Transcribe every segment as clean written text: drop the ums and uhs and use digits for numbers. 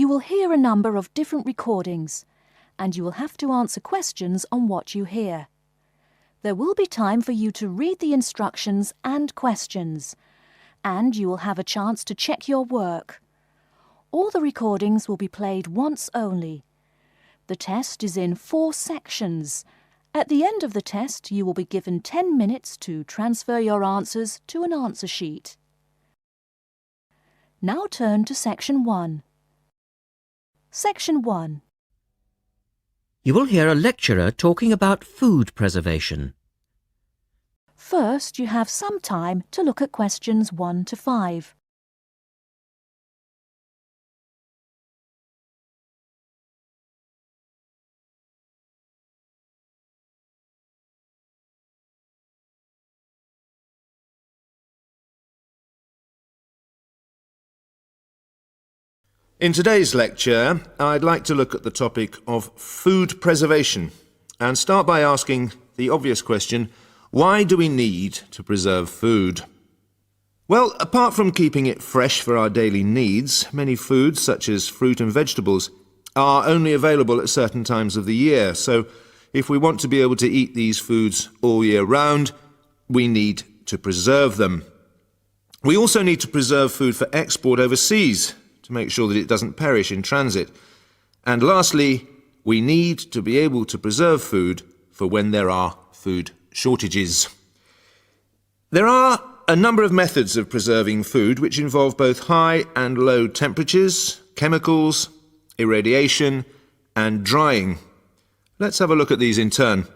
You will hear a number of different recordings, and you will have to answer questions on what you hear. There will be time for you to read the instructions and questions, and you will have a chance to check your work. All the recordings will be played once only. The test is in 4 sections. At the end of the test, you will be given 10 minutes to transfer your answers to an answer sheet. Now turn to Section 1. Section 1. You will hear a lecturer talking about food preservation. First, you have some time to look at questions 1 to 5. In today's lecture, I'd like to look at the topic of food preservation and start by asking the obvious question, why do we need to preserve food? Well, apart from keeping it fresh for our daily needs, many foods, such as fruit and vegetables, are only available at certain times of the year. So if we want to be able to eat these foods all year round, we need to preserve them. We also need to preserve food for export overseas, to make sure that it doesn't perish in transit. And lastly, we need to be able to preserve food for when there are food shortages. There are a number of methods of preserving food which involve both high and low temperatures, chemicals, irradiation, and drying. Let's have a look at these in turn.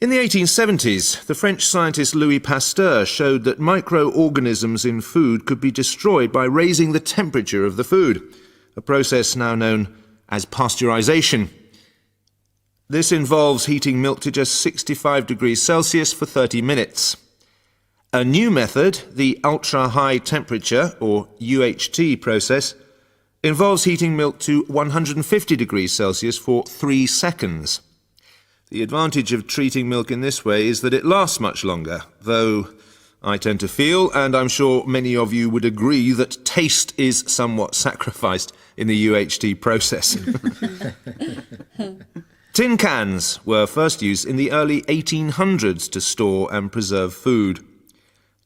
In the 1870s, the French scientist Louis Pasteur showed that microorganisms in food could be destroyed by raising the temperature of the food, a process now known as pasteurization. This involves heating milk to just 65 degrees Celsius for 30 minutes. A new method, the ultra-high temperature, or UHT process, involves heating milk to 150 degrees Celsius for 3 seconds. The advantage of treating milk in this way is that it lasts much longer, though I tend to feel, and I'm sure many of you would agree, that taste is somewhat sacrificed in the UHT process. Tin cans were first used in the early 1800s to store and preserve food.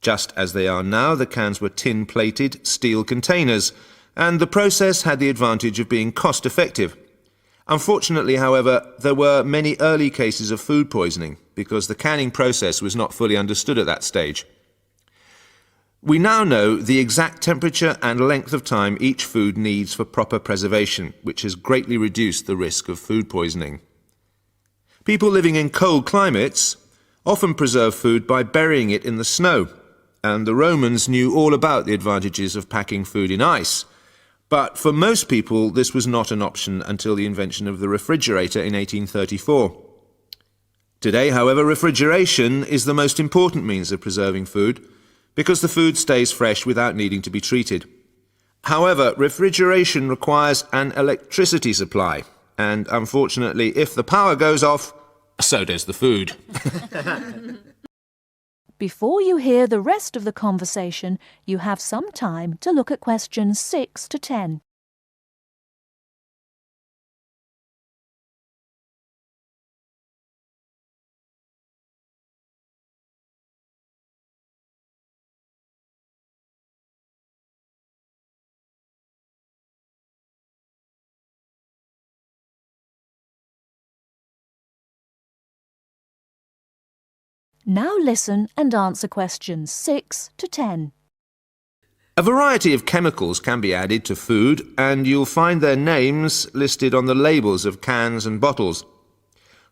Just as they are now, the cans were tin-plated steel containers, and the process had the advantage of being cost-effective. Unfortunately, however, there were many early cases of food poisoning because the canning process was not fully understood at that stage. We now know the exact temperature and length of time each food needs for proper preservation, which has greatly reduced the risk of food poisoning. People living in cold climates often preserve food by burying it in the snow, and the Romans knew all about the advantages of packing food in ice. But for most people, this was not an option until the invention of the refrigerator in 1834. Today, however, refrigeration is the most important means of preserving food because the food stays fresh without needing to be treated. However, refrigeration requires an electricity supply, and unfortunately, if the power goes off, so does the food. Before you hear the rest of the conversation, you have some time to look at questions 6 to 10. Now listen and answer questions 6 to 10. A variety of chemicals can be added to food, and you'll find their names listed on the labels of cans and bottles.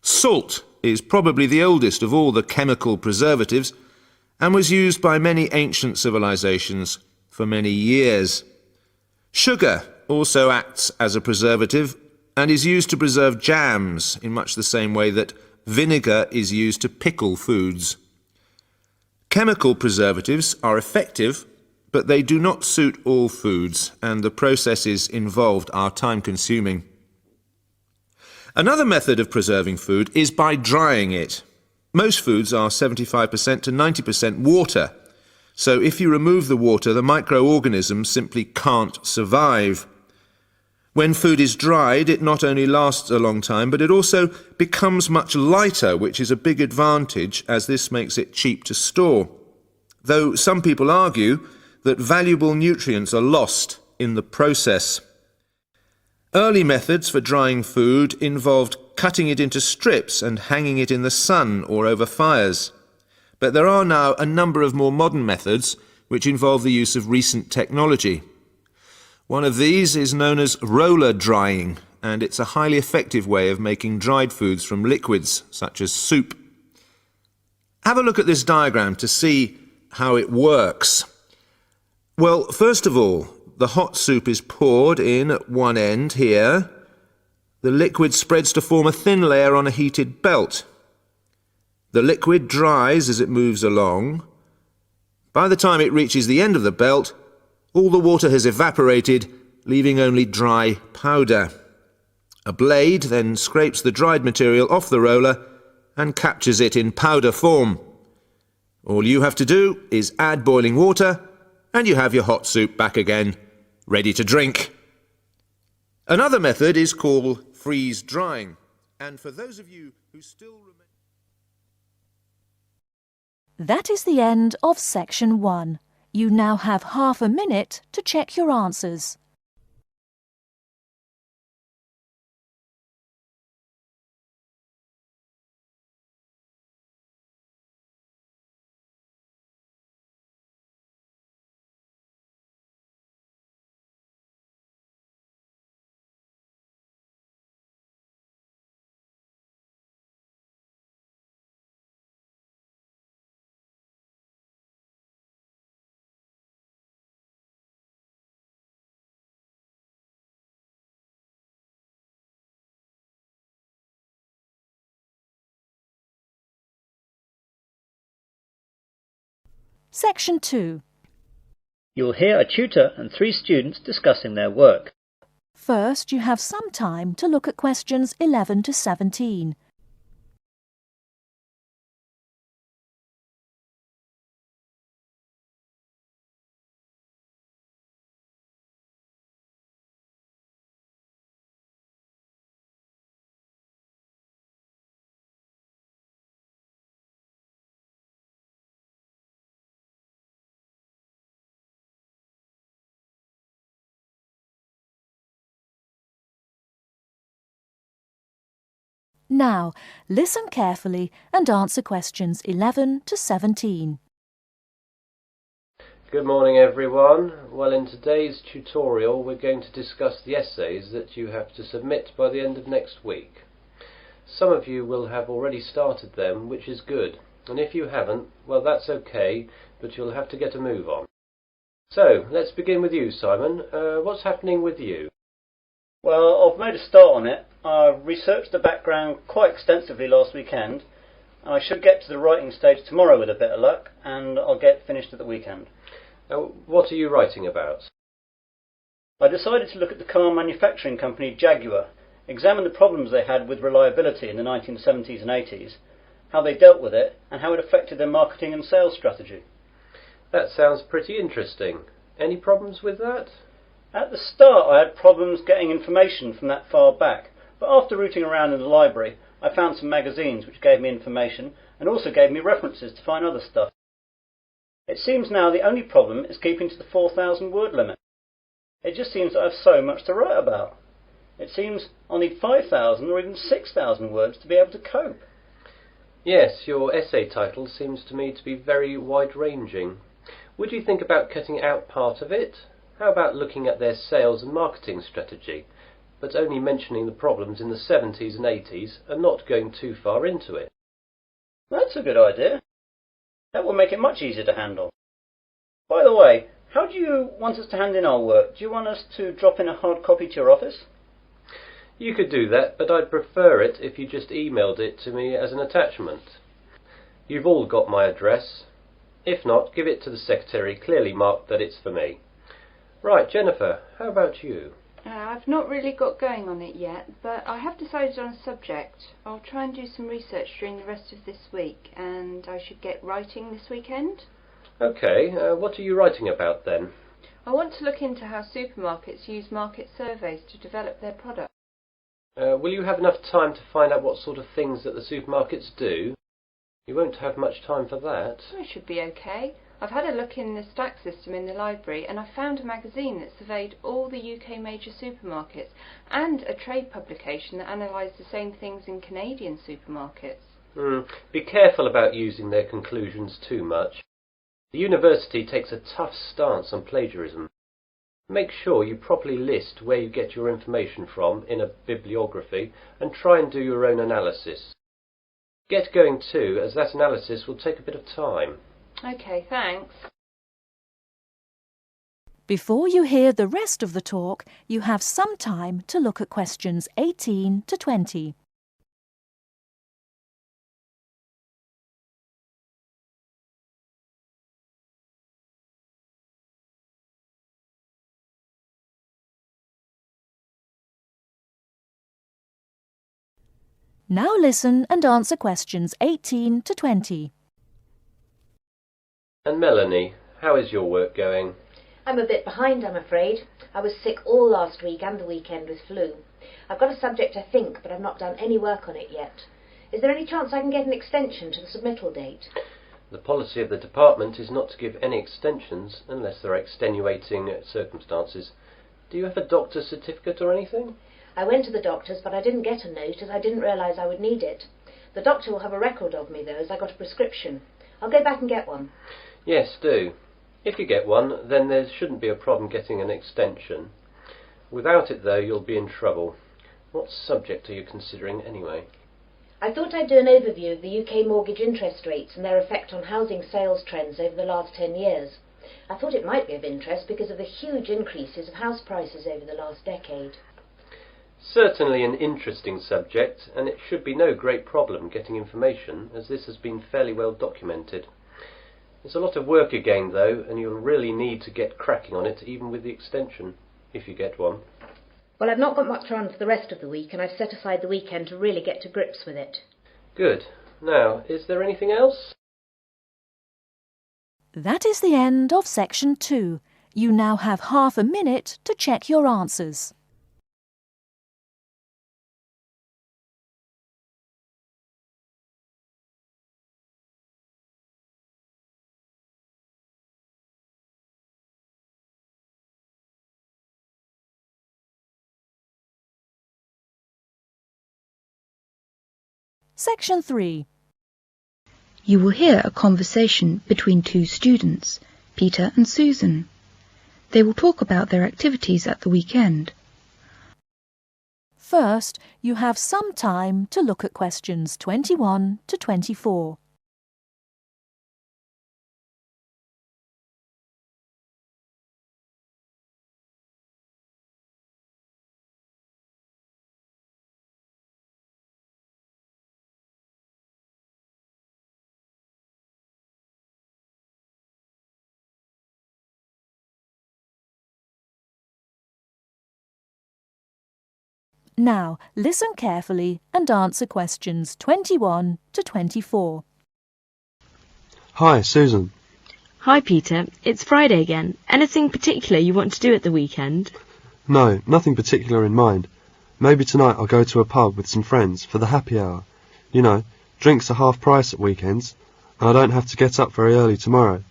Salt is probably the oldest of all the chemical preservatives and was used by many ancient civilizations for many years. Sugar also acts as a preservative and is used to preserve jams in much the same way that vinegar is used to pickle foods. Chemical preservatives are effective, but they do not suit all foods, and the processes involved are time-consuming. Another method of preserving food is by drying it. Most foods are 75% to 90% water, so if you remove the water, the microorganisms simply can't survive. When food is dried, it not only lasts a long time, but it also becomes much lighter, which is a big advantage, as this makes it cheap to store. Though some people argue that valuable nutrients are lost in the process. Early methods for drying food involved cutting it into strips and hanging it in the sun or over fires. But there are now a number of more modern methods which involve the use of recent technology. One of these is known as roller drying, and it's a highly effective way of making dried foods from liquids, such as soup. Have a look at this diagram to see how it works. Well, first of all, the hot soup is poured in at one end here. The liquid spreads to form a thin layer on a heated belt. The liquid dries as it moves along. By the time it reaches the end of the belt, all the water has evaporated, leaving only dry powder. A blade then scrapes the dried material off the roller and captures it in powder form. All you have to do is add boiling water, and you have your hot soup back again, ready to drink. Another method is called freeze drying, and for those of you who still remember... That is the end of section 1. You now have half a minute to check your answers. Section 2. You'll hear a tutor and 3 students discussing their work. First, you have some time to look at questions 11 to 17. Now, listen carefully and answer questions 11 to 17. Good morning everyone. Well, in today's tutorial we're going to discuss the essays that you have to submit by the end of next week. Some of you will have already started them, which is good, and if you haven't, well that's okay, but you'll have to get a move on. So, let's begin with you, Simon. What's happening with you? Well, I've made a start on it. I researched the background quite extensively last weekend. I should get to the writing stage tomorrow with a bit of luck, and I'll get finished at the weekend. What are you writing about? I decided to look at the car manufacturing company Jaguar, examine the problems they had with reliability in the 1970s and 80s, how they dealt with it, and how it affected their marketing and sales strategy. That sounds pretty interesting. Any problems with that? At the start I had problems getting information from that far back, but after rooting around in the library I found some magazines which gave me information and also gave me references to find other stuff. It seems now the only problem is keeping to the 4,000 word limit. It just seems that I have so much to write about. It seems I'll need 5,000 or even 6,000 words to be able to cope. Yes, your essay title seems to me to be very wide-ranging. Would you think about cutting out part of it? How about looking at their sales and marketing strategy, but only mentioning the problems in the 70s and 80s and not going too far into it? That's a good idea. That will make it much easier to handle. By the way, how do you want us to hand in our work? Do you want us to drop in a hard copy to your office? You could do that, but I'd prefer it if you just emailed it to me as an attachment. You've all got my address. If not, give it to the secretary, clearly marked that it's for me. Right, Jennifer, how about you? I've not really got going on it yet, but I have decided on a subject. I'll try and do some research during the rest of this week, and I should get writing this weekend. Okay, what are you writing about then? I want to look into how supermarkets use market surveys to develop their products. Will you have enough time to find out what sort of things that the supermarkets do? You won't have much time for that. I should be okay. I've had a look in the stack system in the library and I found a magazine that surveyed all the UK major supermarkets and a trade publication that analysed the same things in Canadian supermarkets. Be careful about using their conclusions too much. The university takes a tough stance on plagiarism. Make sure you properly list where you get your information from in a bibliography and try and do your own analysis. Get going too, as that analysis will take a bit of time. OK, thanks. Before you hear the rest of the talk, you have some time to look at questions 18 to 20. Now listen and answer questions 18 to 20. And Melanie, how is your work going? I'm a bit behind, I'm afraid. I was sick all last week and the weekend with flu. I've got a subject, I think, but I've not done any work on it yet. Is there any chance I can get an extension to the submittal date? The policy of the department is not to give any extensions unless there are extenuating circumstances. Do you have a doctor's certificate or anything? I went to the doctor's, but I didn't get a note as I didn't realise I would need it. The doctor will have a record of me, though, as I got a prescription. I'll go back and get one. Yes, do. If you get one, then there shouldn't be a problem getting an extension. Without it, though, you'll be in trouble. What subject are you considering, anyway? I thought I'd do an overview of the UK mortgage interest rates and their effect on housing sales trends over the last 10 years. I thought it might be of interest because of the huge increases of house prices over the last decade. Certainly an interesting subject, and it should be no great problem getting information, as this has been fairly well documented. It's a lot of work again, though, and you'll really need to get cracking on it, even with the extension, if you get one. Well, I've not got much on for the rest of the week, and I've set aside the weekend to really get to grips with it. Good. Now, is there anything else? That is the end of section 2. You now have half a minute to check your answers. Section 3. You will hear a conversation between two students, Peter and Susan. They will talk about their activities at the weekend. First, you have some time to look at questions 21 to 24. Now, listen carefully and answer questions 21 to 24. Hi, Susan. Hi, Peter. It's Friday again. Anything particular you want to do at the weekend? No, nothing particular in mind. Maybe tonight I'll go to a pub with some friends for the happy hour. You know, drinks are half price at weekends, and I don't have to get up very early tomorrow.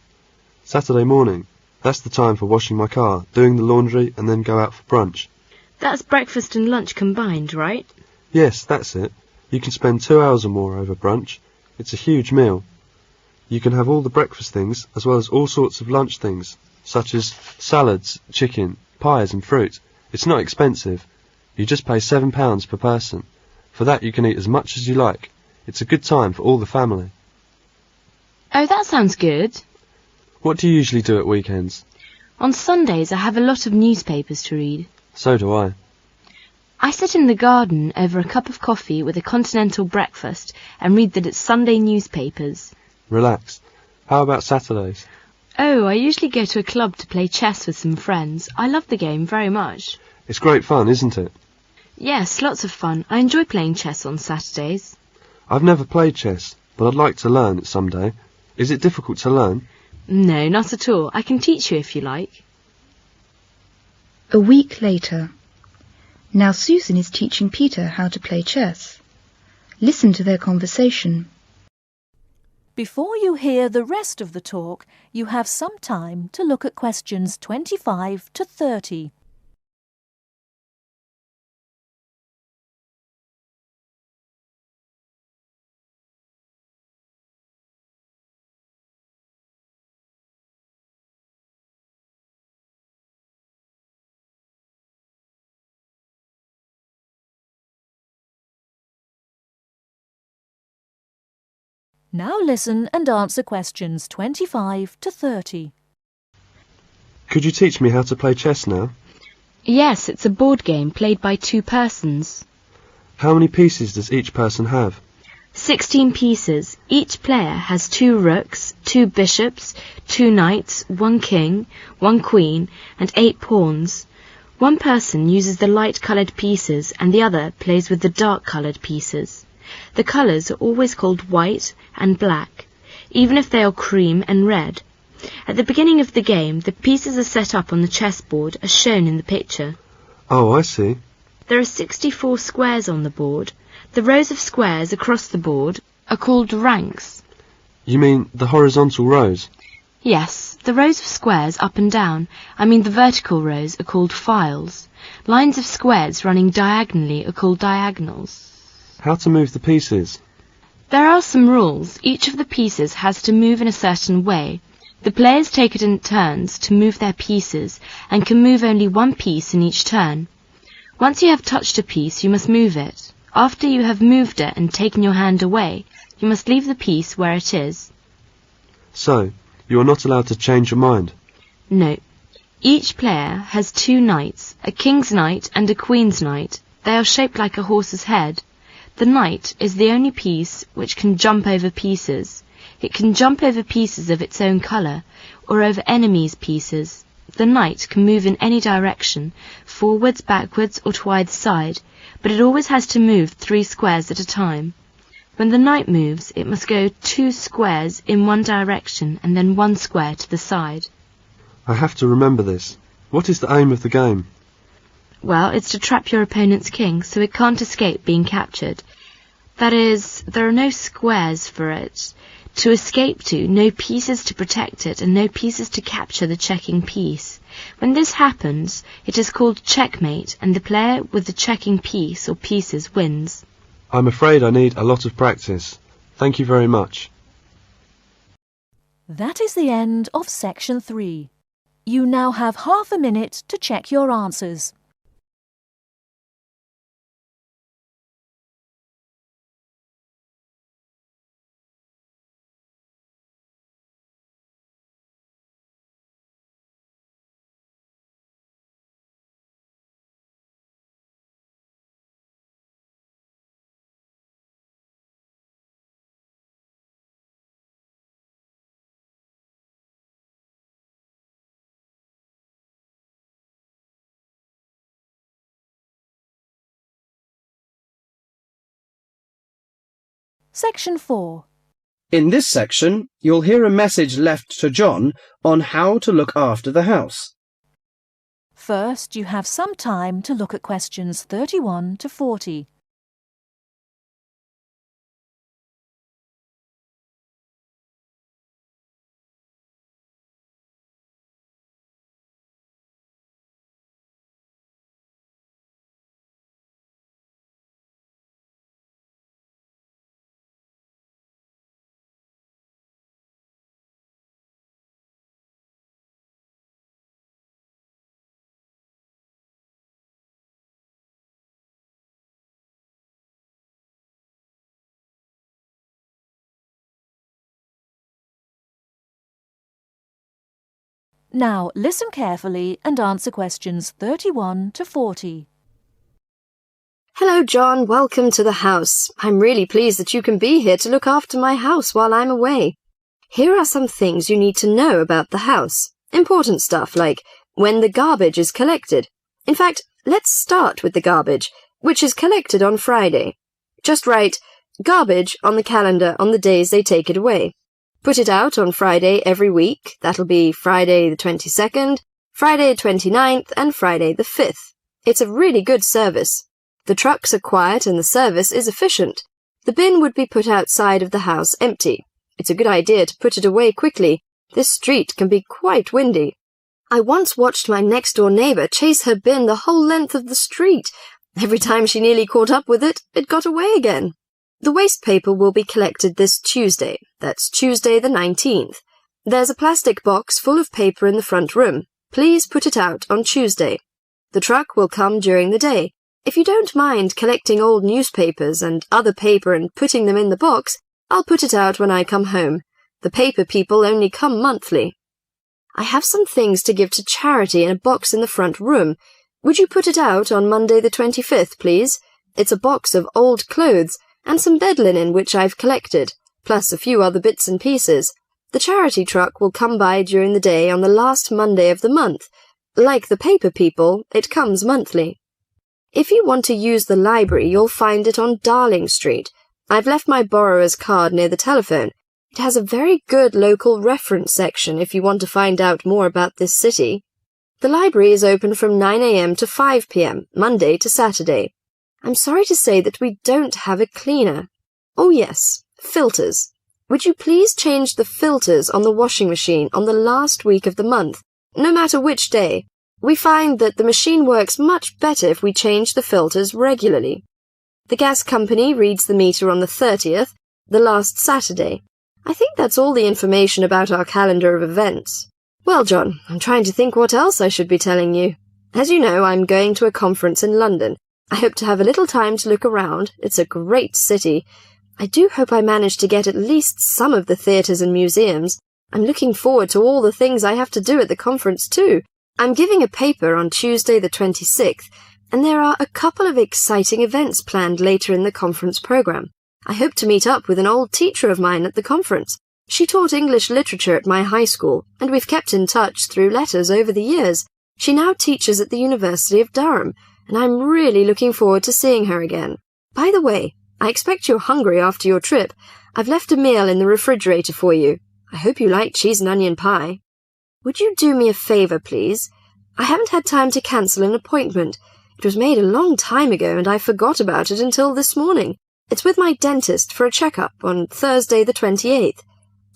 Saturday morning, that's the time for washing my car, doing the laundry, and then go out for brunch. That's breakfast and lunch combined, right? Yes, that's it. You can spend 2 hours or more over brunch. It's a huge meal. You can have all the breakfast things as well as all sorts of lunch things, such as salads, chicken, pies and fruit. It's not expensive. You just pay £7 per person. For that you can eat as much as you like. It's a good time for all the family. Oh, that sounds good. What do you usually do at weekends? On Sundays I have a lot of newspapers to read. So do I. I sit in the garden over a cup of coffee with a continental breakfast and read that it's Sunday newspapers. Relax. How about Saturdays? Oh, I usually go to a club to play chess with some friends. I love the game very much. It's great fun, isn't it? Yes, lots of fun. I enjoy playing chess on Saturdays. I've never played chess, but I'd like to learn it someday. Is it difficult to learn? No, not at all. I can teach you if you like. A week later. Now Susan is teaching Peter how to play chess. Listen to their conversation. Before you hear the rest of the talk, you have some time to look at questions 25 to 30. Now listen and answer questions 25 to 30. Could you teach me how to play chess now? Yes, it's a board game played by 2 persons. How many pieces does each person have? 16 pieces. Each player has 2 rooks, 2 bishops, 2 knights, 1 king, 1 queen, and 8 pawns. One person uses the light-coloured pieces and the other plays with the dark-coloured pieces. The colours are always called white and black, even if they are cream and red. At the beginning of the game, the pieces are set up on the chessboard as shown in the picture. Oh, I see. There are 64 squares on the board. The rows of squares across the board are called ranks. You mean the horizontal rows? Yes, the rows of squares up and down, the vertical rows, are called files. Lines of squares running diagonally are called diagonals. How to move the pieces? There are some rules. Each of the pieces has to move in a certain way. The players take it in turns to move their pieces and can move only one piece in each turn. Once you have touched a piece, you must move it. After you have moved it and taken your hand away, you must leave the piece where it is. So, you are not allowed to change your mind? No. Each player has 2 knights, a king's knight and a queen's knight. They are shaped like a horse's head. The knight is the only piece which can jump over pieces. It can jump over pieces of its own colour, or over enemies' pieces. The knight can move in any direction, forwards, backwards, or to either side, but it always has to move 3 squares at a time. When the knight moves, it must go 2 squares in one direction and then 1 square to the side. I have to remember this. What is the aim of the game? Well, it's to trap your opponent's king so it can't escape being captured. That is, there are no squares for it to escape to, no pieces to protect it, and no pieces to capture the checking piece. When this happens, it is called checkmate, and the player with the checking piece or pieces wins. I'm afraid I need a lot of practice. Thank you very much. That is the end of section 3. You now have half a minute to check your answers. Section 4. In this section, you'll hear a message left to John on how to look after the house. First, you have some time to look at questions 31 to 40. Now listen carefully and answer questions 31 to 40. Hello, John. Welcome to the house. I'm really pleased that you can be here to look after my house while I'm away. Here are some things you need to know about the house. Important stuff like when the garbage is collected. In fact, let's start with the garbage, which is collected on Friday. Just write garbage on the calendar on the days they take it away. Put it out on Friday every week. That'll be Friday the 22nd, Friday 29th and Friday the 5th. It's a really good service. The trucks are quiet and the service is efficient. The bin would be put outside of the house empty. It's a good idea to put it away quickly. This street can be quite windy. I once watched my next-door neighbour chase her bin the whole length of the street. Every time she nearly caught up with it, it got away again. The waste paper will be collected this Tuesday. That's Tuesday the 19th. There's a plastic box full of paper in the front room. Please put it out on Tuesday. The truck will come during the day. If you don't mind collecting old newspapers and other paper and putting them in the box, I'll put it out when I come home. The paper people only come monthly. I have some things to give to charity in a box in the front room. Would you put it out on Monday the 25th, please? It's a box of old clothes and some bed linen which I've collected, plus a few other bits and pieces. The charity truck will come by during the day on the last Monday of the month. Like the paper people, it comes monthly. If you want to use the library, you'll find it on Darling Street. I've left my borrower's card near the telephone. It has a very good local reference section if you want to find out more about this city. The library is open from 9 a.m. to 5 p.m., Monday to Saturday. I'm sorry to say that we don't have a cleaner. Oh yes, filters. Would you please change the filters on the washing machine on the last week of the month, no matter which day? We find that the machine works much better if we change the filters regularly. The gas company reads the meter on the 30th, the last Saturday. I think that's all the information about our calendar of events. Well, John, I'm trying to think what else I should be telling you. As you know, I'm going to a conference in London. I hope to have a little time to look around. It's a great city. I do hope I manage to get at least some of the theatres and museums. I'm looking forward to all the things I have to do at the conference too. I'm giving a paper on Tuesday the 26th, and there are a couple of exciting events planned later in the conference programme. I hope to meet up with an old teacher of mine at the conference. She taught English literature at my high school, and we've kept in touch through letters over the years. She now teaches at the University of Durham, and I'm really looking forward to seeing her again. By the way, I expect you're hungry after your trip. I've left a meal in the refrigerator for you. I hope you like cheese and onion pie. Would you do me a favour, please? I haven't had time to cancel an appointment. It was made a long time ago, and I forgot about it until this morning. It's with my dentist for a checkup on Thursday the 28th.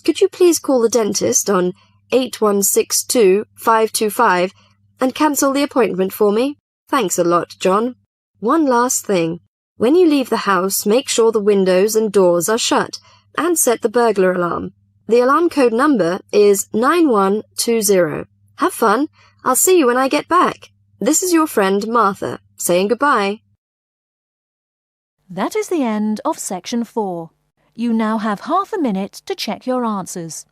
Could you please call the dentist on 8162-525 and cancel the appointment for me? Thanks a lot, John. One last thing. When you leave the house, make sure the windows and doors are shut, and set the burglar alarm. The alarm code number is 9120. Have fun. I'll see you when I get back. This is your friend Martha, saying goodbye. That is the end of section 4. You now have half a minute to check your answers.